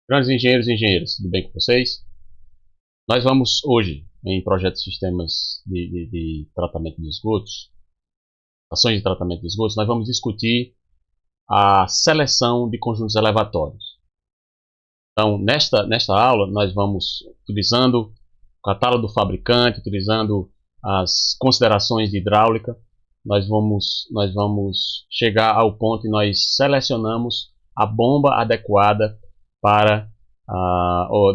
Grandes engenheiros e engenheiras, tudo bem com vocês? Nós vamos hoje, em projeto de sistemas de tratamento de esgotos, ações de tratamento de esgotos, nós vamos discutir a seleção de conjuntos elevatórios. Então, nesta aula, nós vamos, utilizando o catálogo do fabricante, utilizando as considerações de hidráulica, nós vamos chegar ao ponto em que nós selecionamos a bomba adequada para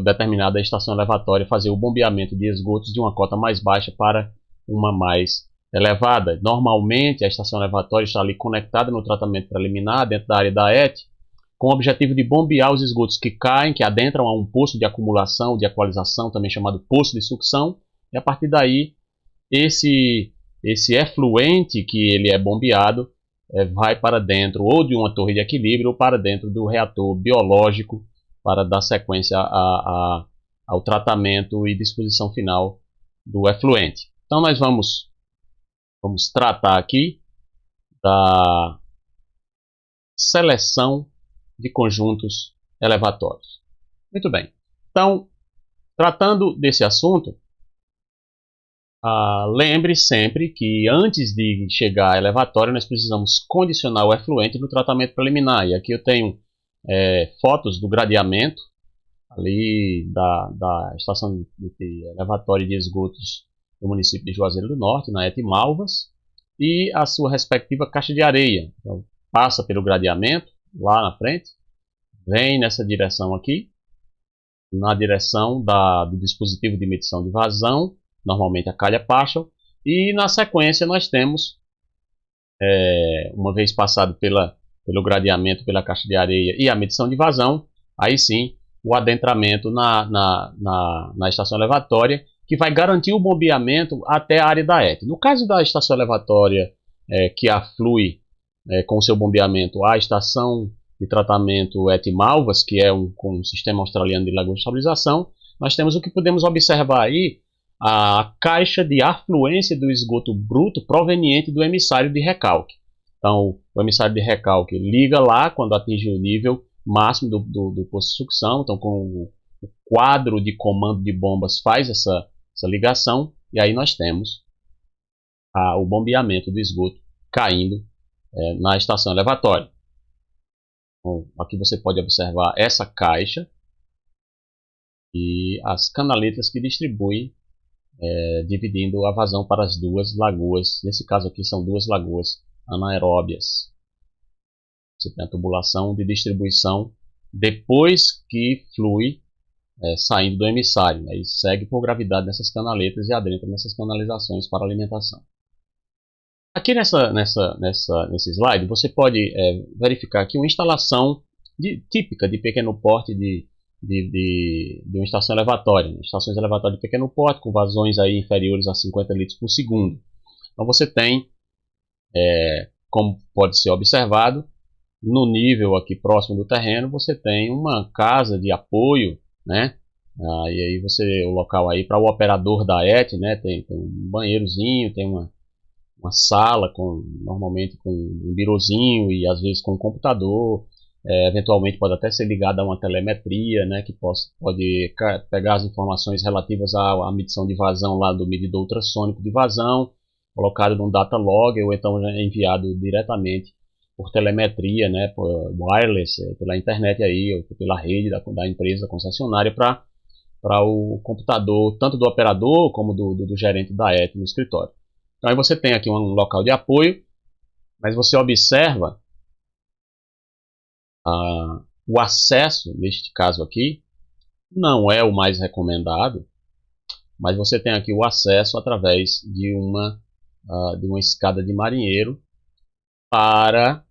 determinada estação elevatória, fazer o bombeamento de esgotos de uma cota mais baixa para uma mais elevada. Normalmente, a estação elevatória está ali conectada no tratamento preliminar, dentro da área da ET, com o objetivo de bombear os esgotos que caem, que adentram a um poço de acumulação, de equalização, também chamado poço de sucção, e a partir daí, esse efluente que ele é bombeado vai para dentro ou de uma torre de equilíbrio ou para dentro do reator biológico para dar sequência ao tratamento e disposição final do efluente. Então nós vamos tratar aqui da seleção de conjuntos elevatórios. Muito bem. Então, tratando desse assunto, lembre sempre que antes de chegar à elevatória, nós precisamos condicionar o efluente no tratamento preliminar. E aqui eu tenho fotos do gradeamento ali da estação de elevatória de esgotos do município de Juazeiro do Norte, na ET Malvas, e a sua respectiva caixa de areia. Então, passa pelo gradeamento, lá na frente, vem nessa direção aqui, na direção do dispositivo de medição de vazão, normalmente a calha Paschal, e na sequência nós temos, uma vez passado pelo gradeamento, pela caixa de areia e a medição de vazão, aí sim o adentramento na estação elevatória, que vai garantir o bombeamento até a área da ET. No caso da estação elevatória que aflui com o seu bombeamento à estação de tratamento ET Malvas, que é um sistema australiano de lagoa de estabilização, nós temos o que podemos observar aí, a caixa de afluência do esgoto bruto proveniente do emissário de recalque. Então, o emissário de recalque liga lá quando atinge o nível máximo do poço de sucção. Então, com o quadro de comando de bombas faz essa ligação, e aí nós temos o bombeamento do esgoto caindo na estação elevatória. Então, aqui você pode observar essa caixa e as canaletas que distribuem, dividindo a vazão para as duas lagoas. Nesse caso aqui são duas lagoas anaeróbias. Você tem a tubulação de distribuição depois que flui saindo do emissário. Aí segue por gravidade nessas canaletas e adentra nessas canalizações para alimentação. Aqui nesse slide você pode verificar aqui uma instalação típica de pequeno porte de uma estação elevatória, né? Estações elevatórias de pequeno porte com vazões aí inferiores a 50 litros por segundo. Então você tem, como pode ser observado, no nível aqui próximo do terreno você tem uma casa de apoio, né? E aí o local aí para o operador da ET, né? Tem um banheirozinho, tem uma sala normalmente com um birozinho e às vezes com um computador. Eventualmente pode até ser ligado a uma telemetria, né, que pode pegar as informações relativas à medição de vazão lá do medidor ultrassônico de vazão, colocado num data log, ou então enviado diretamente por telemetria, né, por wireless, pela internet aí, ou pela rede da empresa concessionária para o computador, tanto do operador como do gerente da ET no escritório. Então aí você tem aqui um local de apoio, mas você observa o acesso, neste caso aqui, não é o mais recomendado, mas você tem aqui o acesso através de uma escada de marinheiro para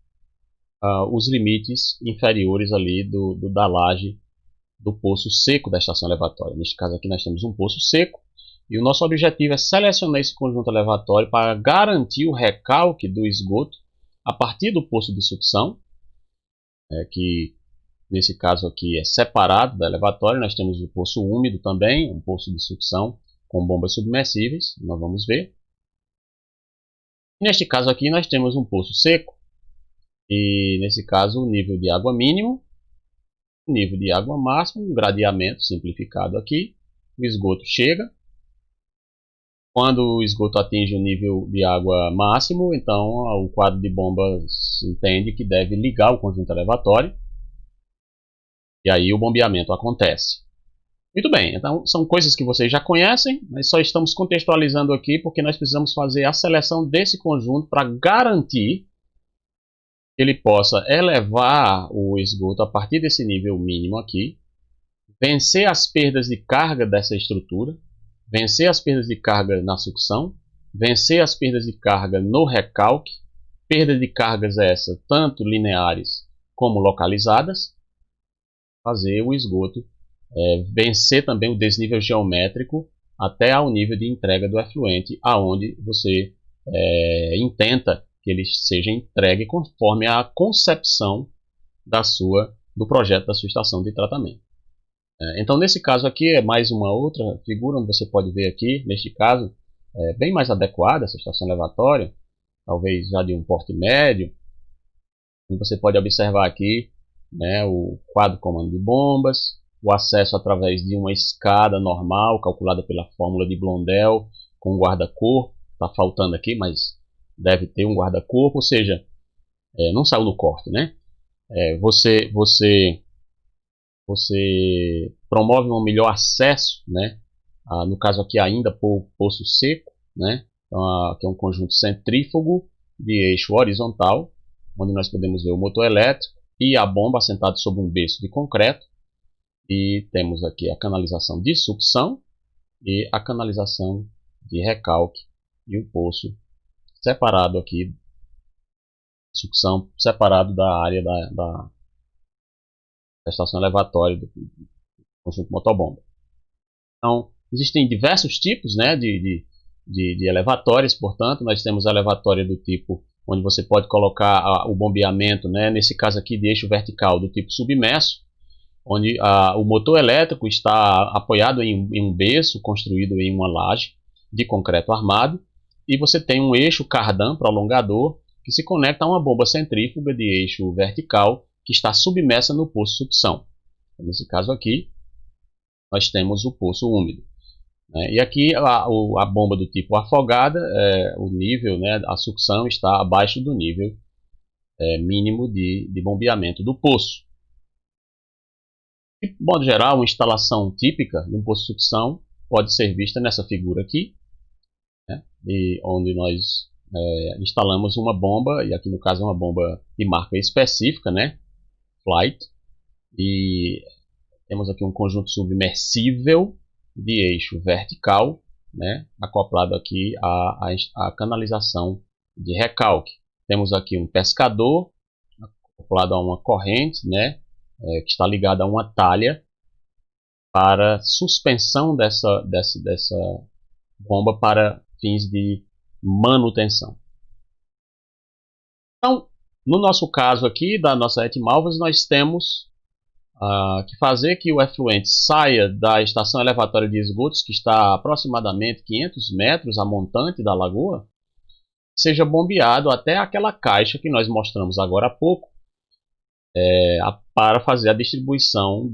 os limites inferiores ali da laje do poço seco da estação elevatória. Neste caso aqui nós temos um poço seco, e o nosso objetivo é selecionar esse conjunto elevatório para garantir o recalque do esgoto a partir do poço de sucção, que nesse caso aqui é separado da elevatória. Nós temos o poço úmido também, um poço de sucção com bombas submersíveis, nós vamos ver. Neste caso aqui nós temos um poço seco, e nesse caso o nível de água mínimo O nível de água máximo, um gradeamento simplificado aqui, o esgoto chega. Quando o esgoto atinge o nível de água máximo, então o quadro de bombas entende que deve ligar o conjunto elevatório, e aí o bombeamento acontece. Muito bem, então são coisas que vocês já conhecem, mas só estamos contextualizando aqui porque nós precisamos fazer a seleção desse conjunto para garantir que ele possa elevar o esgoto a partir desse nível mínimo aqui, vencer as perdas de carga dessa estrutura, vencer as perdas de carga na sucção, vencer as perdas de carga no recalque, perda de cargas essa tanto lineares como localizadas, fazer o esgoto vencer também o desnível geométrico até ao nível de entrega do efluente, aonde você intenta que ele seja entregue conforme a concepção do projeto da sua estação de tratamento. Então, nesse caso aqui, é mais uma outra figura onde você pode ver aqui, neste caso, bem mais adequada essa estação elevatória, talvez já de um porte médio. Você pode observar aqui, né, o quadro comando de bombas, o acesso através de uma escada normal, calculada pela fórmula de Blondel, com guarda-corpo. Está faltando aqui, mas deve ter um guarda-corpo, ou seja, não saiu no corte, né? Você promove um melhor acesso, né? No caso aqui ainda por poço seco, né? Então, aqui é um conjunto centrífugo de eixo horizontal, onde nós podemos ver o motor elétrico e a bomba assentada sobre um berço de concreto. E temos aqui a canalização de sucção e a canalização de recalque e o poço separado aqui, sucção separado da área da estação elevatória do conjunto motobomba. Então, existem diversos tipos, né, de elevatórias, portanto, nós temos a elevatória do tipo onde você pode colocar o bombeamento, né, nesse caso aqui de eixo vertical do tipo submerso, onde o motor elétrico está apoiado em um berço construído em uma laje de concreto armado, e você tem um eixo cardan prolongador que se conecta a uma bomba centrífuga de eixo vertical que está submersa no poço sucção. Nesse caso aqui, nós temos o poço úmido. E aqui a bomba do tipo afogada, o nível, né, a sucção está abaixo do nível mínimo de bombeamento do poço. De modo geral, uma instalação típica de um poço de sucção pode ser vista nessa figura aqui, né, onde nós instalamos uma bomba, e aqui no caso é uma bomba de marca específica, né, Flight, e temos aqui um conjunto submersível de eixo vertical, né, acoplado aqui à canalização de recalque. Temos aqui um pescador acoplado a uma corrente, né, que está ligada a uma talha para suspensão dessa bomba para fins de manutenção. Então, no nosso caso aqui, da nossa Etmalvas, nós temos que fazer que o efluente saia da estação elevatória de esgotos, que está a aproximadamente 500 metros a montante da lagoa, seja bombeado até aquela caixa que nós mostramos agora há pouco, para fazer a distribuição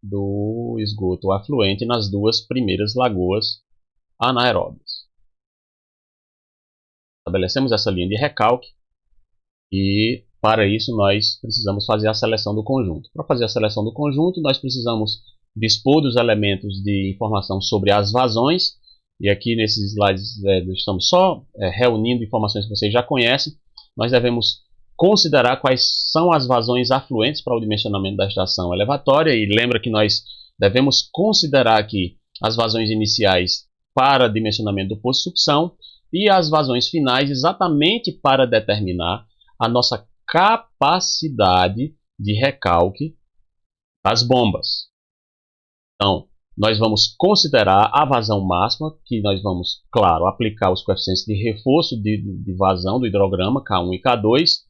do esgoto afluente nas duas primeiras lagoas anaeróbias. Estabelecemos essa linha de recalque e, para isso, nós precisamos fazer a seleção do conjunto. Para fazer a seleção do conjunto, nós precisamos dispor dos elementos de informação sobre as vazões, e aqui nesses slides estamos só reunindo informações que vocês já conhecem. Nós devemos considerar quais são as vazões afluentes para o dimensionamento da estação elevatória, e lembra que nós devemos considerar aqui as vazões iniciais para dimensionamento do poço de sucção e as vazões finais exatamente para determinar a nossa capacidade de recalque das bombas. Então, nós vamos considerar a vazão máxima, que nós vamos, claro, aplicar os coeficientes de reforço de vazão do hidrograma K1 e K2,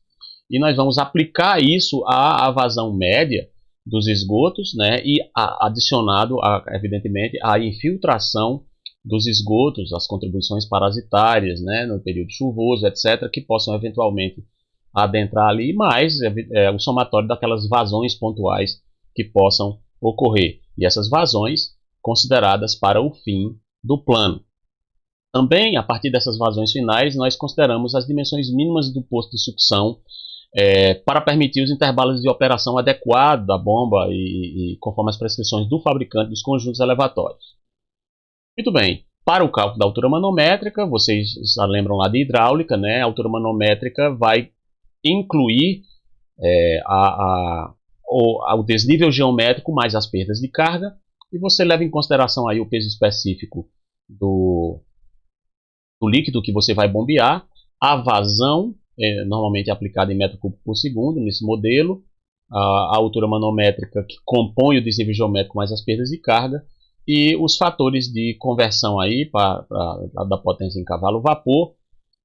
e nós vamos aplicar isso à vazão média dos esgotos, né, e adicionado, evidentemente, à infiltração dos esgotos, as contribuições parasitárias, né, no período chuvoso, etc., que possam eventualmente adentrar ali, mais o somatório daquelas vazões pontuais que possam ocorrer. E essas vazões consideradas para o fim do plano. Também, a partir dessas vazões finais, nós consideramos as dimensões mínimas do poço de sucção para permitir os intervalos de operação adequados da bomba e conforme as prescrições do fabricante dos conjuntos elevatórios. Muito bem, para o cálculo da altura manométrica, vocês já lembram lá de hidráulica, né? A altura manométrica vai incluir o desnível geométrico mais as perdas de carga, e você leva em consideração aí o peso específico do líquido que você vai bombear, a vazão, normalmente aplicada em metro cúbico por segundo nesse modelo, a altura manométrica que compõe o desnível geométrico mais as perdas de carga, e os fatores de conversão aí da potência em cavalo-vapor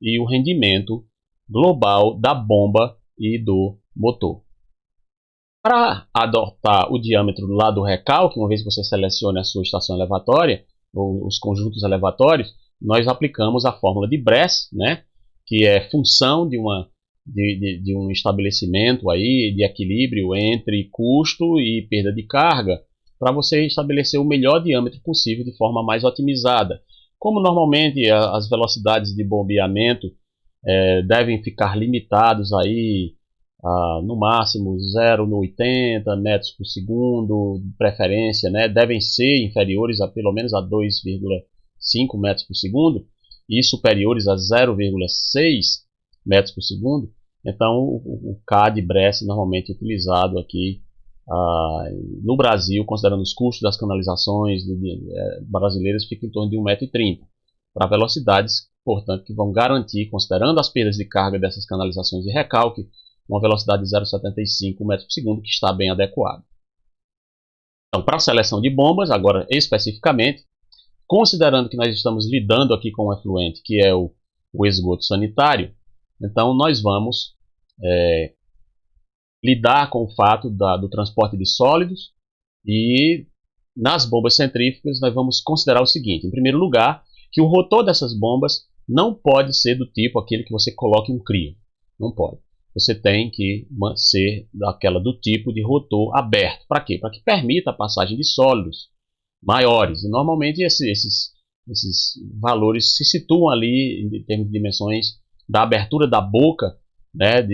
e o rendimento global da bomba e do motor. Para adotar o diâmetro lá do recalque, uma vez que você selecione a sua estação elevatória, ou os conjuntos elevatórios, nós aplicamos a fórmula de Bress, né, que é função de um estabelecimento aí de equilíbrio entre custo e perda de carga, para você estabelecer o melhor diâmetro possível de forma mais otimizada. Como normalmente as velocidades de bombeamento devem ficar limitados aí no máximo 0,80 metros por segundo, de preferência, né, devem ser inferiores a pelo menos a 2,5 metros por segundo e superiores a 0,6 metros por segundo. Então o K de Bress normalmente é utilizado aqui no Brasil, considerando os custos das canalizações brasileiras, fica em torno de 1,30 m, para velocidades, portanto, que vão garantir, considerando as perdas de carga dessas canalizações de recalque, uma velocidade de 0,75 metros por segundo, que está bem adequada. Então, para a seleção de bombas, agora especificamente, considerando que nós estamos lidando aqui com um efluente que é o esgoto sanitário, então nós vamos lidar com o fato do transporte de sólidos, e nas bombas centrífugas nós vamos considerar o seguinte: em primeiro lugar, que o rotor dessas bombas não pode ser do tipo aquele que você coloca em um crio, não pode. Você tem que ser do tipo de rotor aberto. Para quê? Para que permita a passagem de sólidos maiores. E normalmente esses valores se situam ali em termos de dimensões da abertura da boca, né,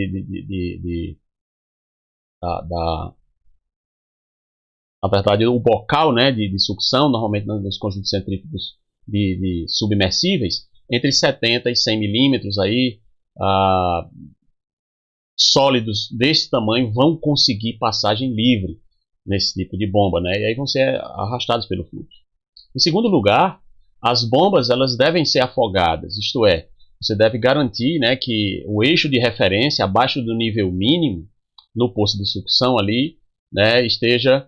na verdade, o bocal, né, de sucção, normalmente nos conjuntos centrífugos de submersíveis, entre 70 e 100 milímetros aí, sólidos desse tamanho vão conseguir passagem livre nesse tipo de bomba, né? E aí vão ser arrastados pelo fluxo. Em segundo lugar, as bombas elas devem ser afogadas, isto é, você deve garantir, né, que o eixo de referência abaixo do nível mínimo no poço de sucção ali, né, esteja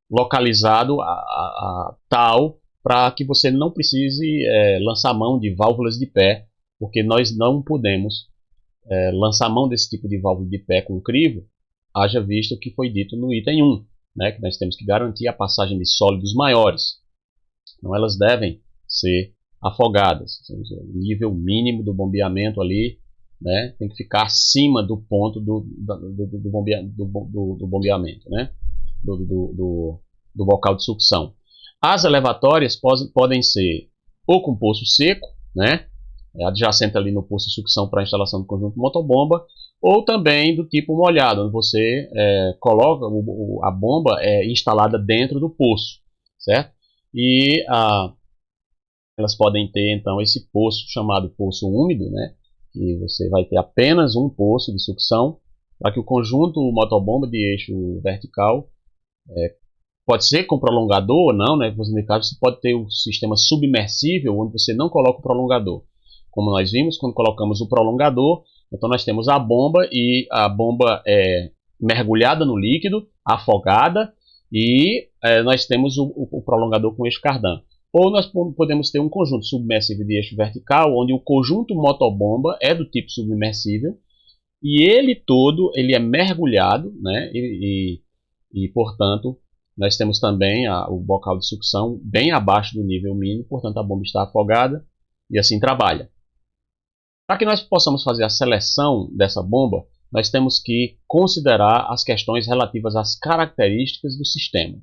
localizado tal para que você não precise lançar mão de válvulas de pé, porque nós não podemos lançar mão desse tipo de válvula de pé com crivo, haja visto o que foi dito no item 1, né, que nós temos que garantir a passagem de sólidos maiores. Então elas devem ser afogadas, o nível mínimo do bombeamento ali, né, tem que ficar acima do ponto do bombeamento, né, do bocal de sucção. As elevatórias podem ser ou com poço seco, né, adjacente ali no poço de sucção para a instalação do conjunto motobomba, ou também do tipo molhado, onde você coloca a bomba instalada dentro do poço, certo? E elas podem ter então esse poço chamado poço úmido, né? Que você vai ter apenas um poço de sucção, para que o conjunto motobomba de eixo vertical pode ser com prolongador ou não, né? Você pode ter o sistema submersível, onde você não coloca o prolongador. Como nós vimos, quando colocamos o prolongador, então nós temos a bomba, e a bomba é mergulhada no líquido, afogada, e nós temos o prolongador com eixo cardan. Ou nós podemos ter um conjunto submersível de eixo vertical, onde o conjunto motobomba é do tipo submersível, e ele todo é mergulhado, né, e portanto, nós temos também o bocal de sucção bem abaixo do nível mínimo, portanto a bomba está afogada, e assim trabalha. Para que nós possamos fazer a seleção dessa bomba, nós temos que considerar as questões relativas às características do sistema.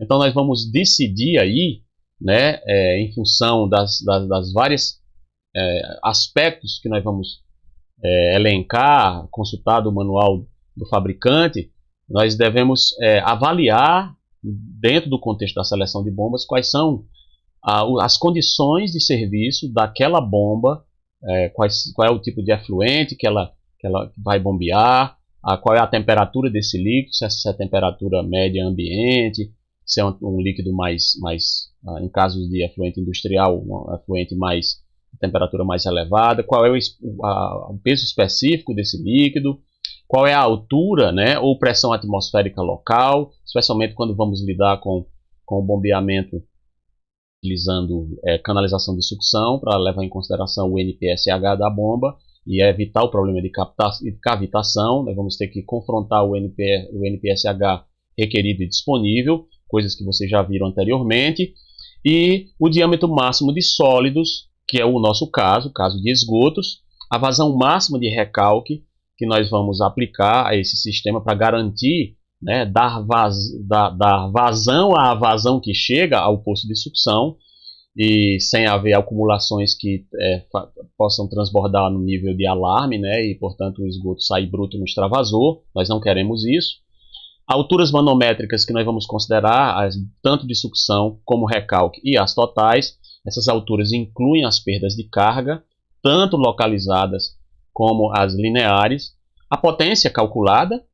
Então nós vamos decidir aí, né, em função das várias aspectos que nós vamos elencar, consultar do manual do fabricante, nós devemos avaliar, dentro do contexto da seleção de bombas, quais são as condições de serviço daquela bomba, qual é o tipo de efluente que ela vai bombear, qual é a temperatura desse líquido, se essa é a temperatura média ambiente, se é um líquido mais em casos de efluente industrial, um efluente temperatura mais elevada, qual é o peso específico desse líquido, qual é a altura, né, ou pressão atmosférica local, especialmente quando vamos lidar com o bombeamento utilizando canalização de sucção, para levar em consideração o NPSH da bomba e evitar o problema de cavitação. Nós vamos ter que confrontar o NPSH requerido e disponível, coisas que vocês já viram anteriormente, e o diâmetro máximo de sólidos, que é o nosso caso, caso de esgotos, a vazão máxima de recalque que nós vamos aplicar a esse sistema para garantir, né, dar vazão à vazão que chega ao poço de sucção e sem haver acumulações que possam transbordar no nível de alarme, né, e portanto o esgoto sair bruto no extravasor. Nós não queremos isso. Alturas manométricas que nós vamos considerar, tanto de sucção como recalque e as totais. Essas alturas incluem as perdas de carga, tanto localizadas como as lineares. A potência calculada,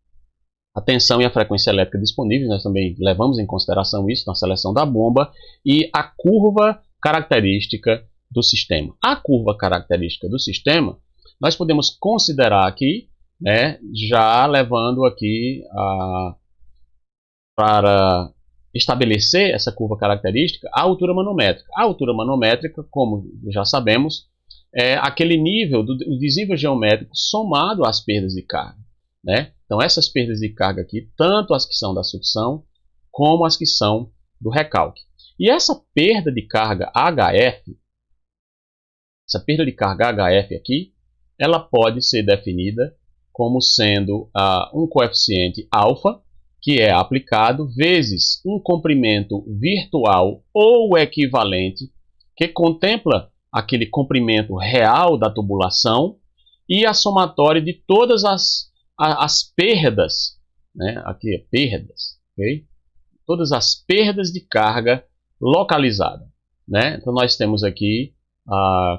a tensão e a frequência elétrica disponíveis, nós também levamos em consideração isso na seleção da bomba, e a curva característica do sistema. A curva característica do sistema, nós podemos considerar aqui, né, já levando aqui para estabelecer essa curva característica, a altura manométrica. A altura manométrica, como já sabemos, é aquele nível do desnível geométrico somado às perdas de carga, né? Então essas perdas de carga aqui, tanto as que são da sucção, como as que são do recalque. E essa perda de carga HF, aqui, ela pode ser definida como sendo um coeficiente alfa, que é aplicado, vezes um comprimento virtual ou equivalente, que contempla aquele comprimento real da tubulação e a somatória de todas as perdas, né? Aqui é perdas, ok? Todas as perdas de carga localizada, né? Então nós temos aqui,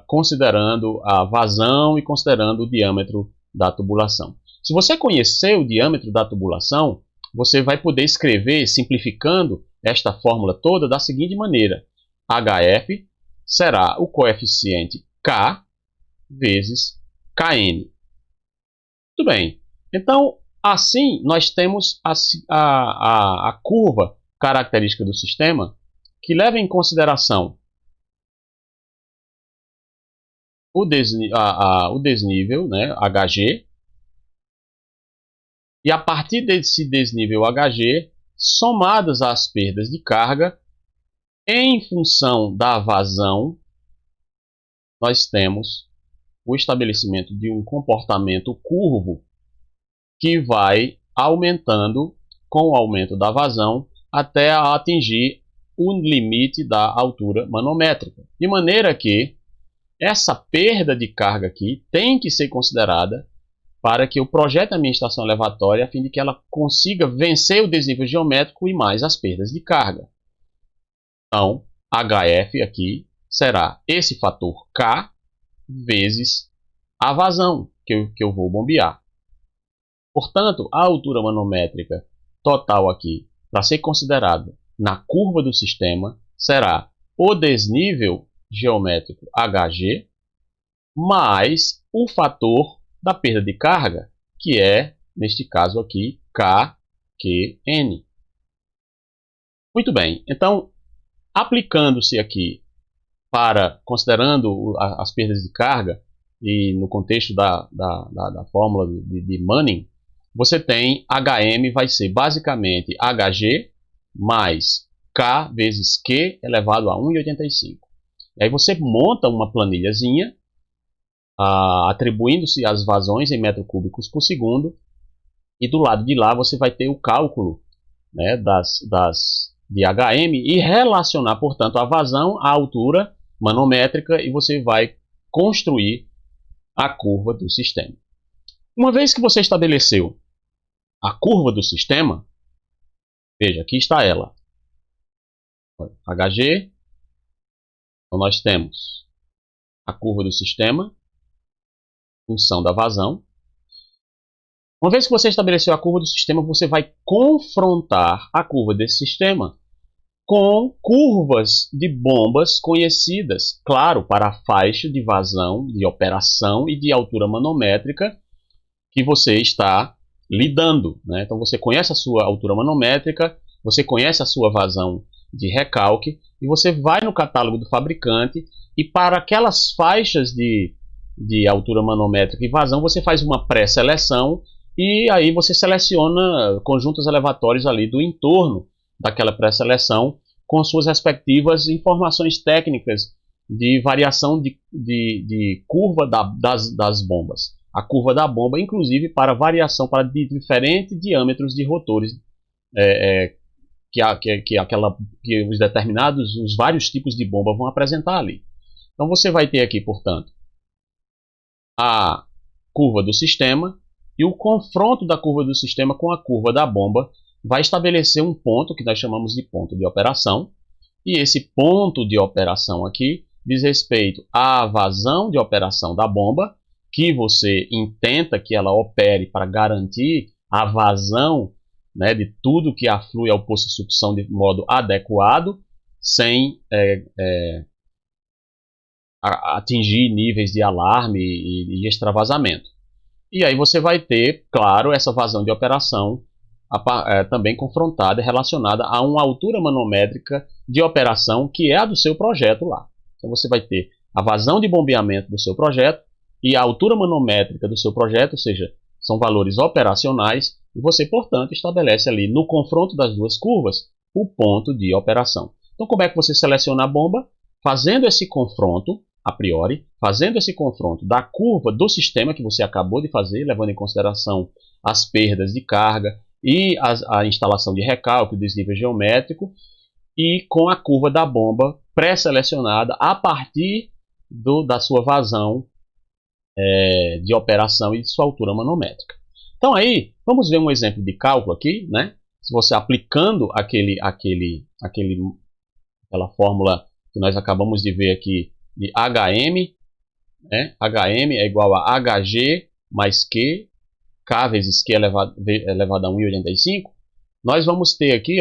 considerando a vazão e considerando o diâmetro da tubulação. Se você conhecer o diâmetro da tubulação, você vai poder escrever, simplificando esta fórmula toda, da seguinte maneira: HF será o coeficiente K vezes Kn. Muito bem. Então, assim, nós temos a curva característica do sistema, que leva em consideração o desnível, né, Hg, e a partir desse desnível Hg, somadas as perdas de carga, em função da vazão, nós temos o estabelecimento de um comportamento curvo que vai aumentando com o aumento da vazão até atingir o limite da altura manométrica. De maneira que essa perda de carga aqui tem que ser considerada para que o projeto da minha estação elevatória, a fim de que ela consiga vencer o desnível geométrico e mais as perdas de carga. Então, HF aqui será esse fator K vezes a vazão que eu vou bombear. Portanto, a altura manométrica total aqui, para ser considerada na curva do sistema, será o desnível geométrico Hg mais o fator da perda de carga, que é, neste caso aqui, Kqn. Muito bem, então, aplicando-se aqui considerando as perdas de carga, e no contexto da fórmula de Manning, você tem Hm vai ser basicamente Hg mais K vezes Q elevado a 1,85. E aí você monta uma planilhazinha atribuindo-se as vazões em metros cúbicos por segundo, e do lado de lá você vai ter o cálculo, né, de HM e relacionar, portanto, a vazão à altura manométrica, e você vai construir a curva do sistema. Uma vez que você estabeleceu a curva do sistema, veja, aqui está ela. HG, então nós temos a curva do sistema, função da vazão. Uma vez que você estabeleceu a curva do sistema, você vai confrontar a curva desse sistema com curvas de bombas conhecidas, claro, para a faixa de vazão, de operação e de altura manométrica que você está lidando, né? Então você conhece a sua altura manométrica, você conhece a sua vazão de recalque, e você vai no catálogo do fabricante, e para aquelas faixas de altura manométrica e vazão você faz uma pré-seleção, e aí você seleciona conjuntos elevatórios ali do entorno daquela pré-seleção com suas respectivas informações técnicas de variação de curva das bombas. A curva da bomba, inclusive, para variação para diferentes diâmetros de rotores que os determinados, os vários tipos de bomba vão apresentar ali. Então você vai ter aqui, portanto, a curva do sistema, e o confronto da curva do sistema com a curva da bomba vai estabelecer um ponto que nós chamamos de ponto de operação, e esse ponto de operação aqui diz respeito à vazão de operação da bomba, que você intenta que ela opere para garantir a vazão, né, de tudo que aflui ao poço de sucção de modo adequado, sem atingir níveis de alarme e extravasamento. E aí você vai ter, claro, essa vazão de operação também confrontada e relacionada a uma altura manométrica de operação que é a do seu projeto lá. Então você vai ter a vazão de bombeamento do seu projeto e a altura manométrica do seu projeto, ou seja, são valores operacionais, e você, portanto, estabelece ali no confronto das duas curvas o ponto de operação. Então como é que você seleciona a bomba? Fazendo esse confronto, a priori, fazendo esse confronto da curva do sistema que você acabou de fazer, levando em consideração as perdas de carga e a instalação de recálculo, desnível geométrico, e com a curva da bomba pré-selecionada a partir da sua vazão de operação e de sua altura manométrica. Então aí, vamos ver um exemplo de cálculo aqui, né? Se você aplicando aquela fórmula que nós acabamos de ver aqui de HM, né? HM é igual a HG mais Q, K vezes Q elevado a 1,85, nós vamos ter aqui,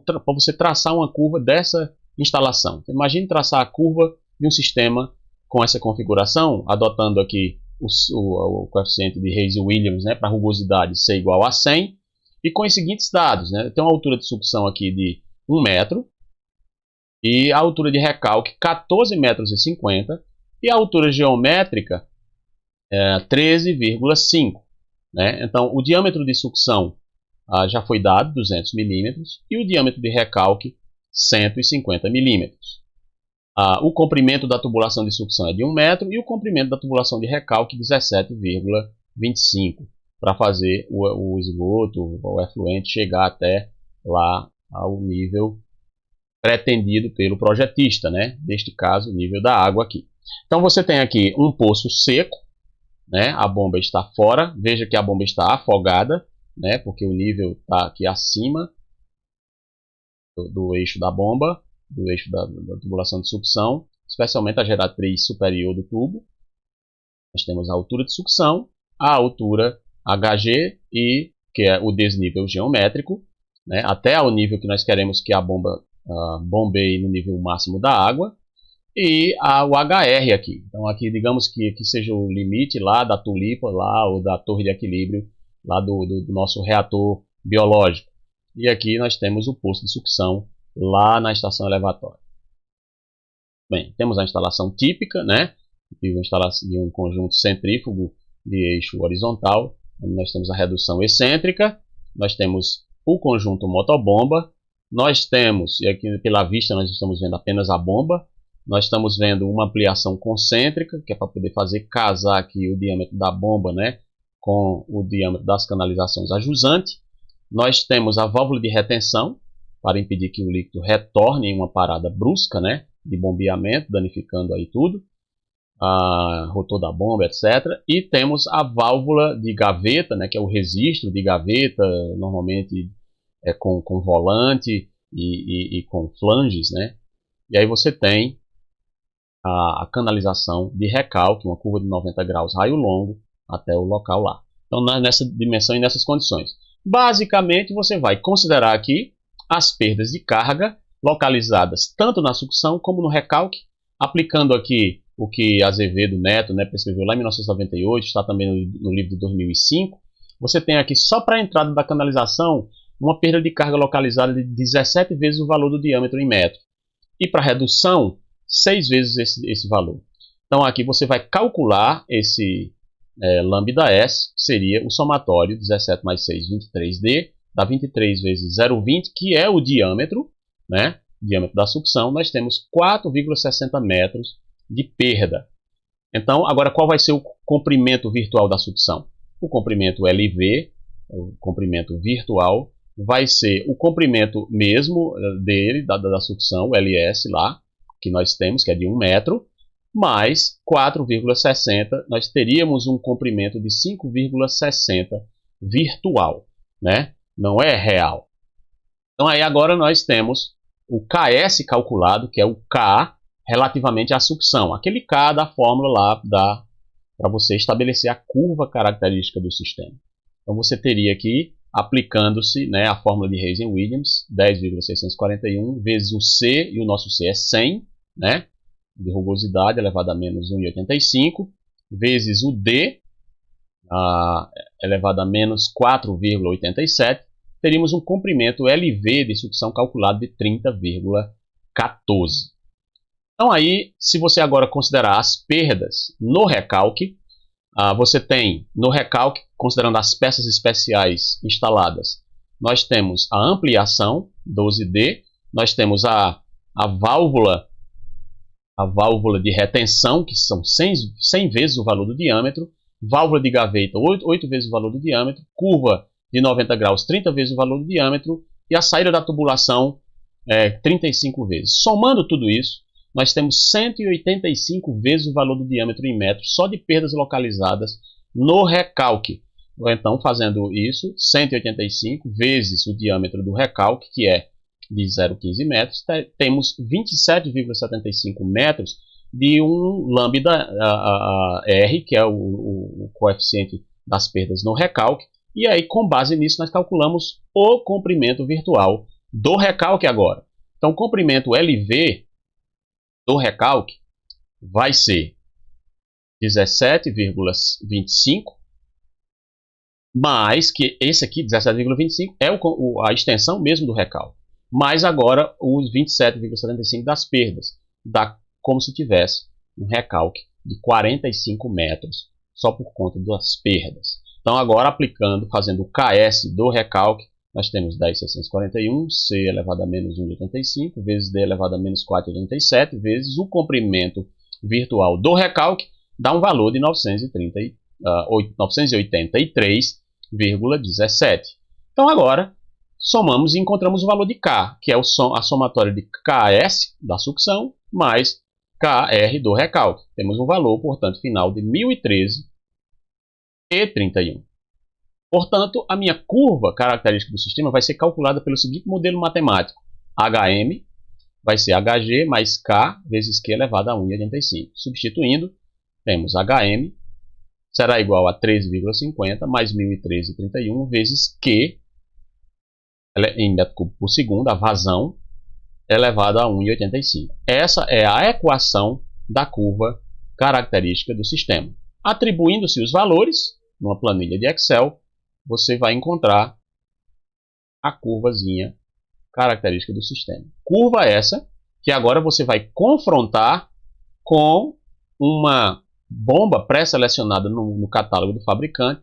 para você traçar uma curva dessa instalação. Então, imagine traçar a curva de um sistema com essa configuração, adotando aqui o coeficiente de Reis-Williams, né, para rugosidade ser igual a 100, e com os seguintes dados, né? Tem uma altura de sucção aqui de 1 metro, e a altura de recalque 14,50 metros, e a altura geométrica 13,5. Né? Então, o diâmetro de sucção já foi dado, 200 milímetros, e o diâmetro de recalque, 150 milímetros. O comprimento da tubulação de sucção é de 1 metro, e o comprimento da tubulação de recalque, 17,25, para fazer o esgoto, o efluente, chegar até lá ao nível pretendido pelo projetista, né? Neste caso, o nível da água aqui. Então, você tem aqui um poço seco, né? A bomba está fora, veja que a bomba está afogada, né? Porque o nível está aqui acima do eixo da bomba, do eixo da tubulação de sucção, especialmente a geratriz superior do tubo. Nós temos a altura de sucção, a altura HG, que é o desnível geométrico, né? Até ao nível que nós queremos que a bomba bombeie no nível máximo da água, e o HR aqui. Então aqui digamos que seja o limite lá da tulipa, lá, ou da torre de equilíbrio lá do nosso reator biológico. E aqui nós temos o poço de sucção lá na estação elevatória. Bem, temos a instalação típica, né, de um conjunto centrífugo de eixo horizontal, onde nós temos a redução excêntrica, nós temos o conjunto motobomba, nós temos, e aqui pela vista nós estamos vendo apenas a bomba, nós estamos vendo uma ampliação concêntrica, que é para poder fazer casar aqui o diâmetro da bomba, né, com o diâmetro das canalizações a jusante. Nós temos a válvula de retenção, para impedir que o líquido retorne em uma parada brusca, né, de bombeamento, danificando aí tudo, rotor da bomba, etc. E temos a válvula de gaveta, né, que é o registro de gaveta, normalmente com volante e com flanges, né. E aí você tem a canalização de recalque, uma curva de 90 graus raio longo até o local lá. Então nessa dimensão e nessas condições. Basicamente você vai considerar aqui as perdas de carga localizadas tanto na sucção como no recalque, aplicando aqui o que Azevedo Neto, né, prescreveu lá em 1998, está também no livro de 2005. Você tem aqui só para a entrada da canalização uma perda de carga localizada de 17 vezes o valor do diâmetro em metro. E para redução, 6 vezes esse valor. Então aqui você vai calcular esse lambda S, que seria o somatório 17 mais 6, 23D, dá 23 vezes 0,20, que é o diâmetro, né? Diâmetro da sucção. Nós temos 4,60 metros de perda. Então, agora qual vai ser o comprimento virtual da sucção? O comprimento LV, o comprimento virtual, vai ser o comprimento mesmo dele, da sucção, o LS lá, que nós temos, que é de 1 metro, mais 4,60, nós teríamos um comprimento de 5,60 virtual, né? Não é real. Então aí agora nós temos o KS calculado, que é o K relativamente à sucção. Aquele K da fórmula lá para você estabelecer a curva característica do sistema. Então você teria aqui, aplicando-se, né, a fórmula de Reisen-Williams, 10,641 vezes o C, e o nosso C é 100, né, de rugosidade elevado a menos 1,85, vezes o D, elevado a menos 4,87, teríamos um comprimento LV de sucção calculado de 30,14. Então aí, se você agora considerar as perdas no recalque, você tem no recalque, considerando as peças especiais instaladas, nós temos a ampliação, 12D, nós temos a válvula de retenção, que são 100 vezes o valor do diâmetro, válvula de gaveta, 8 vezes o valor do diâmetro, curva de 90 graus, 30 vezes o valor do diâmetro, e a saída da tubulação, 35 vezes. Somando tudo isso, nós temos 185 vezes o valor do diâmetro em metros, só de perdas localizadas no recalque. Então, fazendo isso, 185 vezes o diâmetro do recalque, que é de 0,15 metros, temos 27,75 metros de um lambda R, que é o coeficiente das perdas no recalque, e aí com base nisso nós calculamos o comprimento virtual do recalque agora. Então o comprimento LV do recalque vai ser 17,25, mais que esse aqui, 17,25, é a extensão mesmo do recalque, mais agora os 27,75 das perdas, dá como se tivesse um recalque de 45 metros, só por conta das perdas. Então agora aplicando, fazendo o KS do recalque, nós temos 10,641, C elevado a menos 1,85, vezes D elevado a menos 4,87, vezes o comprimento virtual do recalque, dá um valor de 983,17. Então agora somamos e encontramos o valor de K, que é a somatória de KS da sucção mais KR do recalque. Temos um valor, portanto, final de 1013,31. Portanto, a minha curva característica do sistema vai ser calculada pelo seguinte modelo matemático. HM vai ser HG mais K vezes Q elevado a 1,85. Substituindo, temos HM será igual a 13,50 mais 1013,31 vezes Q em metro cúbico por segundo, a vazão, elevado a 1,85. Essa é a equação da curva característica do sistema. Atribuindo-se os valores, numa planilha de Excel, você vai encontrar a curvazinha característica do sistema. Curva essa que agora você vai confrontar com uma bomba pré-selecionada no catálogo do fabricante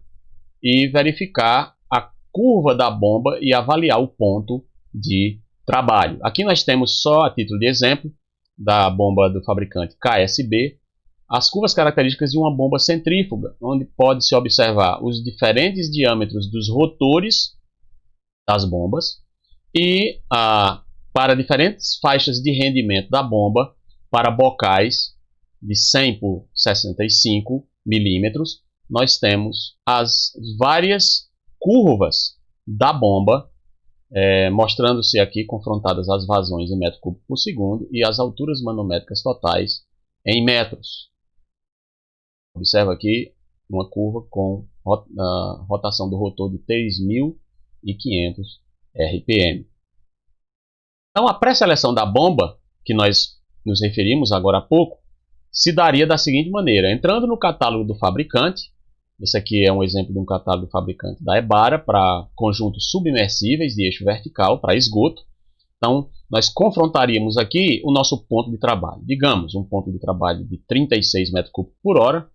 e verificar a curva da bomba e avaliar o ponto de trabalho. Aqui nós temos só, a título de exemplo, da bomba do fabricante KSB, as curvas características de uma bomba centrífuga, onde pode-se observar os diferentes diâmetros dos rotores das bombas e para diferentes faixas de rendimento da bomba, para bocais de 100 por 65 milímetros, nós temos as várias curvas da bomba, mostrando-se aqui confrontadas as vazões em metro cúbico por segundo e as alturas manométricas totais em metros. Observa aqui uma curva com a rotação do rotor de 3.500 RPM. Então, a pré-seleção da bomba, que nós nos referimos agora há pouco, se daria da seguinte maneira: entrando no catálogo do fabricante, esse aqui é um exemplo de um catálogo do fabricante da Ebara para conjuntos submersíveis de eixo vertical para esgoto. Então, nós confrontaríamos aqui o nosso ponto de trabalho. Digamos, um ponto de trabalho de 36 metros cúbicos por hora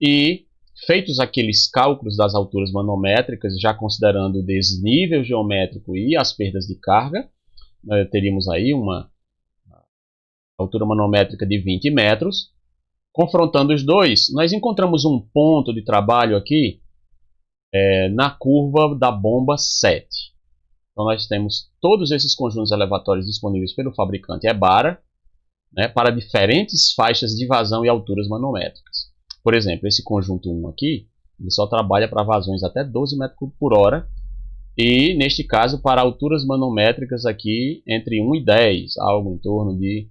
e, feitos aqueles cálculos das alturas manométricas, já considerando o desnível geométrico e as perdas de carga, teríamos aí uma altura manométrica de 20 metros. Confrontando os dois, nós encontramos um ponto de trabalho aqui na curva da bomba 7. Então nós temos todos esses conjuntos elevatórios disponíveis pelo fabricante Ebara, né, para diferentes faixas de vazão e alturas manométricas. Por exemplo, esse conjunto 1 aqui, ele só trabalha para vazões até 12 metros cúbicos por hora, e neste caso para alturas manométricas aqui entre 1 e 10, algo em torno de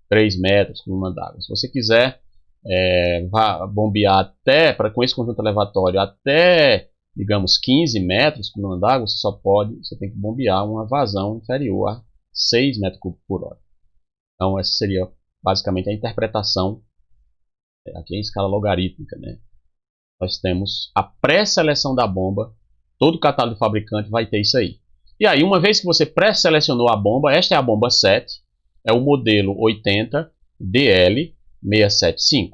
3 metros coluna d'água. Se você quiser bombear com esse conjunto elevatório até, digamos, 15 metros coluna d'água, você tem que bombear uma vazão inferior a 6 metros cúbicos por hora. Então essa seria basicamente a interpretação aqui em escala logarítmica, né? Nós temos a pré-seleção da bomba, todo catálogo do fabricante vai ter isso aí. E aí, uma vez que você pré-selecionou a bomba, esta é a bomba 7, é o modelo 80DL675.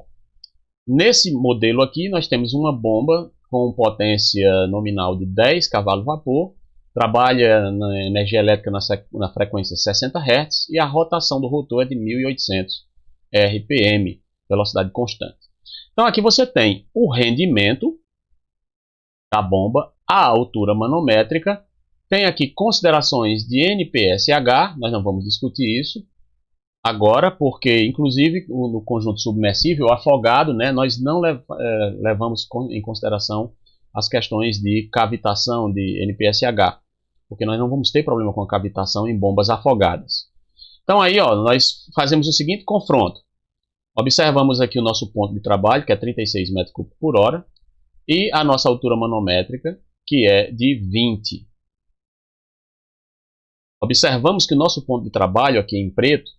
Nesse modelo aqui, nós temos uma bomba com potência nominal de 10 cavalos-vapor, trabalha na energia elétrica na frequência 60 Hz e a rotação do rotor é de 1800 RPM, velocidade constante. Então aqui você tem o rendimento da bomba, a altura manométrica, tem aqui considerações de NPSH, nós não vamos discutir isso agora, porque inclusive no conjunto submersível, afogado, né, nós não levamos em consideração as questões de cavitação de NPSH, porque nós não vamos ter problema com a cavitação em bombas afogadas. Então aí nós fazemos o seguinte confronto. Observamos aqui o nosso ponto de trabalho, que é 36 metros cúbicos por hora, e a nossa altura manométrica, que é de 20. Observamos que o nosso ponto de trabalho, aqui em preto,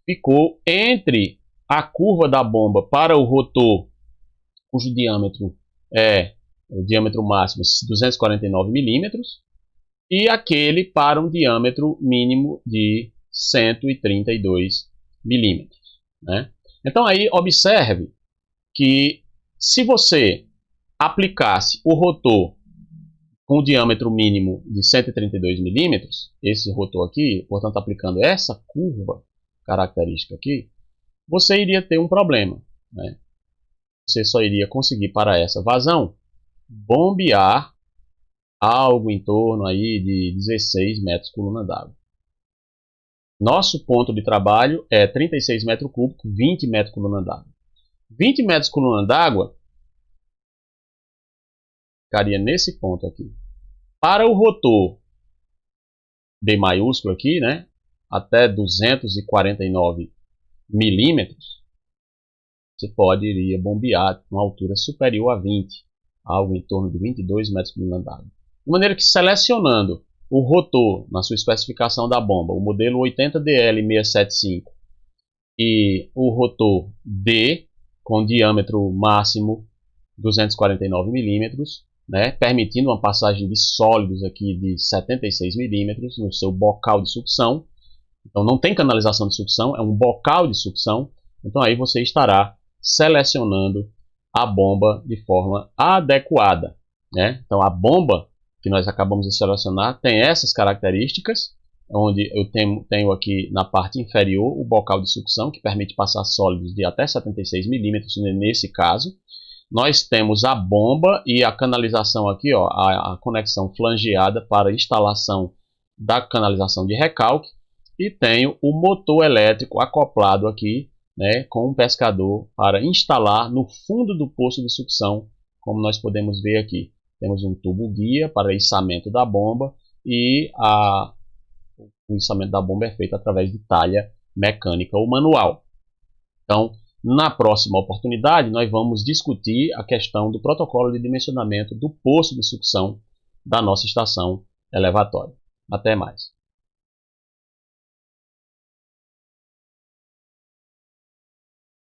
ficou entre a curva da bomba para o rotor, cujo diâmetro é o diâmetro máximo 249 milímetros, e aquele para um diâmetro mínimo de 132 milímetros, né? Então aí observe que se você aplicasse o rotor com o diâmetro mínimo de 132 milímetros, esse rotor aqui, portanto aplicando essa curva característica aqui, você iria ter um problema, né? Você só iria conseguir para essa vazão bombear algo em torno aí de 16 metros coluna d'água. Nosso ponto de trabalho é 36 metros cúbicos, 20 metros coluna d'água. 20 metros coluna d'água ficaria nesse ponto aqui. Para o rotor D maiúsculo aqui, né, até 249 milímetros, você iria bombear uma altura superior a 20, algo em torno de 22 metros coluna d'água. De maneira que, selecionando o rotor na sua especificação da bomba, o modelo 80DL675 e o rotor D com diâmetro máximo 249 milímetros, né, permitindo uma passagem de sólidos aqui de 76 milímetros no seu bocal de sucção. Então não tem canalização de sucção, é um bocal de sucção. Então aí você estará selecionando a bomba de forma adequada, né? Então a bomba que nós acabamos de selecionar tem essas características, onde eu tenho aqui na parte inferior o bocal de sucção, que permite passar sólidos de até 76 milímetros nesse caso. Nós temos a bomba e a canalização aqui, ó, a conexão flangeada para instalação da canalização de recalque. E tenho o motor elétrico acoplado aqui, né, com um pescador para instalar no fundo do poço de sucção, como nós podemos ver aqui. Temos um tubo guia para içamento da bomba e o içamento da bomba é feito através de talha mecânica ou manual. Então, na próxima oportunidade, nós vamos discutir a questão do protocolo de dimensionamento do poço de sucção da nossa estação elevatória. Até mais.